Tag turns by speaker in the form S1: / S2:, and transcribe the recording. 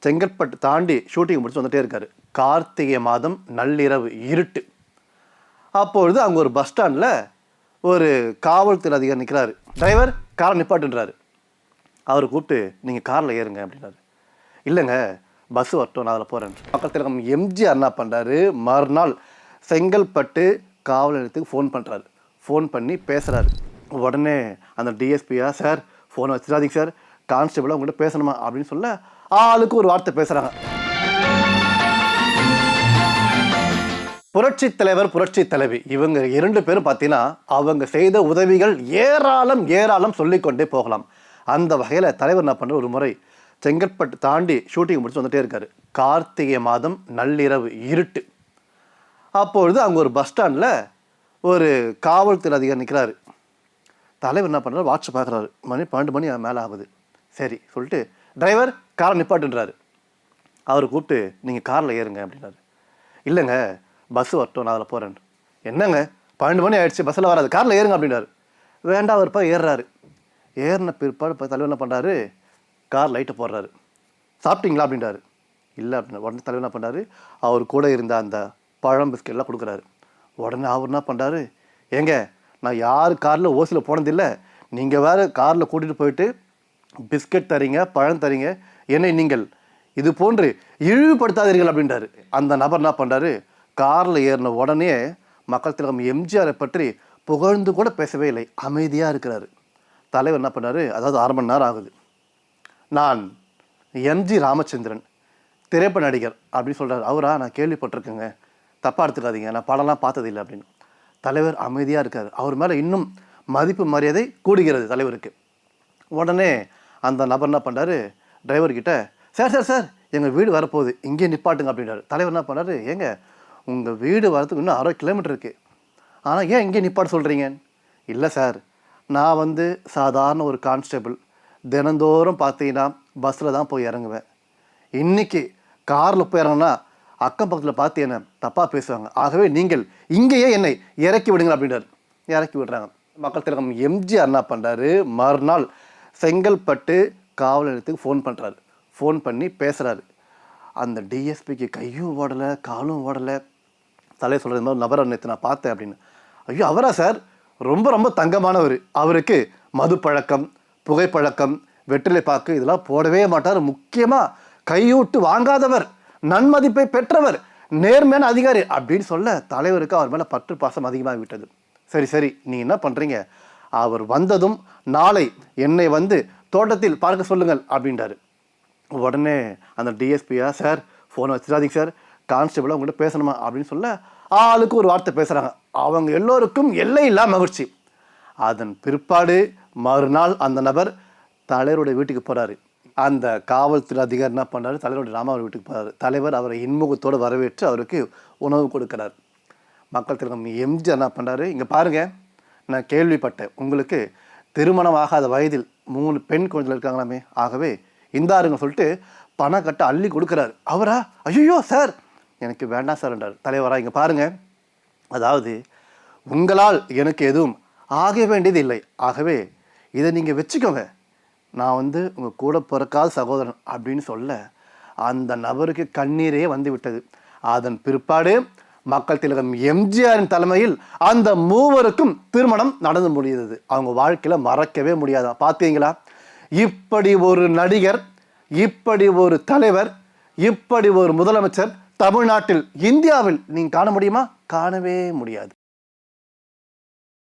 S1: செங்கல்பட்டு தாண்டி ஷூட்டிங் முடிச்சு வந்துட்டே இருக்காரு. கார்த்திகை மாதம் நள்ளிரவு இருட்டு. அப்பொழுது அங்கே ஒரு பஸ் ஸ்டாண்டில் ஒரு காவல்துறை அதிகாரி நிற்கிறாரு. டிரைவர் காரை நிப்பாட்டுன்றாரு. அவர் கூப்பிட்டு நீங்கள் காரில் ஏறுங்க அப்படின்னாரு. இல்லைங்க பஸ் வரட்டும், நான் அதில் போகிறேன். மக்கள் திலகம் எம்ஜிஆர் என்ன பண்ணுறாரு, மறுநாள் செங்கல்பட்டு காவல் நிலையத்துக்கு ஃபோன் பண்ணுறாரு. ஃபோன் பண்ணி பேசுகிறாரு. உடனே அந்த டிஎஸ்பியா, சார் ஃபோனை வச்சிடாதீங்க சார், கான்ஸ்டபிளாக உங்கள்கிட்ட பேசணுமா அப்படின்னு சொல்ல ஆளுக்கு ஒரு வார்த்தை பேசுகிறாங்க. புரட்சி தலைவர் புரட்சி தலைவி இவங்க 2 பேரும் பார்த்தீங்கன்னா அவங்க செய்த உதவிகள் ஏராளம் ஏராளம் சொல்லிக்கொண்டே போகலாம். அந்த வகையில் தலைவர் என்ன பண்ணுற, ஒரு முறை செங்கல்பட்டு தாண்டி ஷூட்டிங் முடிச்சு வந்துட்டே இருக்காரு. கார்த்திகை மாதம் நள்ளிரவு இருட்டு. அப்பொழுது அங்கே ஒரு பஸ் ஸ்டாண்டில் ஒரு காவல்துறை அதிகாரி நிற்கிறாரு. தலைவர் என்ன பண்ணுறாரு, வாட்ச் பார்க்குறாரு. மணி 12 மணி மேலே ஆகுது. சரி சொல்லிட்டு டிரைவர் காரை நிப்பாட்டுன்றாரு. அவர் கூப்பிட்டு நீங்கள் காரில் ஏறுங்க அப்படின்னாரு. இல்லைங்க பஸ் வரட்டும், நான் அதில் போகிறேன். என்னங்க 12 மணி ஆகிடுச்சு, பஸ்ஸில் வராது, காரில் ஏறுங்க அப்படின்னாரு. வேண்டாம் அவருப்பா ஏறுறாரு. ஏறின பிற்பாடு இப்போ தலைவர் என்ன பண்ணுறாரு, கார் லைட்டை போடுறாரு. சாப்பிட்டீங்களா அப்படின்றாரு. இல்லை அப்படின்னா உடனே தலைவர் என்ன பண்ணுறாரு, அவர் கூட இருந்த அந்த பழம் பிஸ்கெட்லாம் கொடுக்குறாரு. உடனே அவர் என்ன பண்ணுறாரு, ஏங்க நான் யார் காரில் ஓசியில் போனதில்லை, நீங்கள் வேறு காரில் கூட்டிகிட்டு போயிட்டு பிஸ்கெட் தரீங்க, பழம் தரீங்க, என்னை நீங்கள் இது போன்று இழிவுபடுத்தாதீர்கள் அப்படின்றாரு. அந்த நபர் என்ன பண்ணுறாரு, காரில் ஏறின உடனே மக்கள் திலகம் எம்ஜிஆரை பற்றி புகழ்ந்து கூட பேசவே இல்லை, அமைதியாக இருக்கிறாரு. தலைவர் என்ன பண்ணார், அதாவது 1/2 மணி நேரம் ஆகுது, நான் எம்ஜி ராமச்சந்திரன் திரைப்பட நடிகர் அப்படின்னு சொல்கிறார். அவரா, நான் கேள்விப்பட்டிருக்கேங்க, தப்பாக எடுத்துக்காதீங்க, நான் படம்லாம் பார்த்ததில்லை அப்படின்னு. தலைவர் அமைதியாக இருக்கார். அவர் மேலே இன்னும் மதிப்பு மரியாதை கூடுகிறது தலைவருக்கு. உடனே அந்த நபர் என்ன பண்ணுறாரு, டிரைவர்கிட்ட சார் சார் சார் எங்கள் வீடு வரப்போகுது, இங்கே நிப்பாட்டுங்க அப்படின்றாரு. தலைவர் என்ன பண்ணார், ஏங்க உங்கள் வீடு வரதுக்கு இன்னும் 60 கிலோமீட்டர் இருக்குது, ஆனால் ஏன் இங்கே நிப்பாட்டு சொல்கிறீங்க? இல்லை சார், நான் சாதாரண ஒரு கான்ஸ்டபிள், தினந்தோறும் பார்த்தீங்கன்னா பஸ்ஸில் தான் போய் இறங்குவேன். இன்றைக்கி காரில் போய் இறங்கினா அக்கம் பக்கத்தில் பார்த்து என்ன தப்பாக பேசுவாங்க, ஆகவே நீங்கள் இங்கேயே என்னை இறக்கி விடுங்க அப்படின்றார். இறக்கி விடுறாங்க. மக்கள் திலகம் எம்ஜிஆர் என்ன பண்ணுறாரு, மறுநாள் செங்கல்பட்டு காவல் நிலையத்துக்கு ஃபோன் பண்ணுறாரு. ஃபோன் பண்ணி பேசுகிறாரு. அந்த டிஎஸ்பிக்கு கையும் ஓடலை காலும் ஓடலை. தலையை சொல்கிற மாதிரி நபரை நேற்று நான் பார்த்தேன் அப்படின்னு. ஐயோ அவரா சார், ரொம்ப ரொம்ப தங்கமானவர், அவருக்கு மது பழக்கம், புகைப்பழக்கம், வெற்றிலை பாக்கு இதெல்லாம் போடவே மாட்டார், முக்கியமாக கையூட்டு வாங்காதவர், நன்மதிப்பை பெற்றவர், நேர்மையான அதிகாரி அப்படின்னு சொல்ல தலைவருக்கு அவர் மேலே பற்று பாசம் அதிகமாக விட்டது. சரி சரி நீ என்ன பண்ணுறீங்க, அவர் வந்ததும் நாளை என்னை தோட்டத்தில் பார்க்க சொல்லுங்கள் அப்படின்றாரு. உடனே அந்த டிஎஸ்பியா, சார் ஃபோனை வச்சிடாதீங்க சார், கான்ஸ்டபிளாக உங்கள்கிட்ட பேசணுமா அப்படின்னு சொல்ல ஆளுக்கு ஒரு வார்த்தை பேசுகிறாங்க. அவங்க எல்லோருக்கும் எல்லையில்லா மகிழ்ச்சி. அதன் பிற்பாடு மறுநாள் அந்த நபர் தலைவருடைய வீட்டுக்கு போகிறாரு. அந்த காவல்துறை அதிகாரி என்ன பண்ணுறாரு, தலைவருடைய ராமாவர் வீட்டுக்கு போகிறாரு. தலைவர் அவரை இன்முகத்தோடு வரவேற்று அவருக்கு உணவு கொடுக்குறார். மக்கள் திலகம் எம்ஜிஆர் என்ன பண்ணுறாரு, இங்கே பாருங்கள், நான் கேள்விப்பட்டேன் உங்களுக்கு திருமணம் ஆகாத வயதில் 3 பெண் குழந்தைகள் இருக்காங்களாமே, ஆகவே இந்தாருங்க சொல்லிட்டு பணம் கட்ட அள்ளி கொடுக்குறாரு. அவரா, ஐயோ சார் எனக்கு வேண்டாம் சார் என்றார். தலைவரா, இங்கே பாருங்கள், அதாவது உங்களால் எனக்கு எதுவும் ஆக வேண்டியது இல்லை, ஆகவே இதை நீங்கள் வச்சுக்கோங்க, நான் உங்கள் கூட பிறக்காத சகோதரன் அப்படின்னு சொல்ல அந்த நபருக்கு கண்ணீரே விட்டது. அதன் பிற்பாடு மக்கள் திலகம் எம்ஜிஆரின் தலைமையில் அந்த 3வருக்கும் திருமணம் நடந்து முடிந்தது. அவங்க வாழ்க்கையில் மறக்கவே முடியாதா. பார்த்தீங்களா, இப்படி ஒரு நடிகர், இப்படி ஒரு தலைவர், இப்படி ஒரு முதலமைச்சர் தமிழ்நாட்டில், இந்தியாவில் நீங்கள் காண முடியுமா? காணவே முடியாது.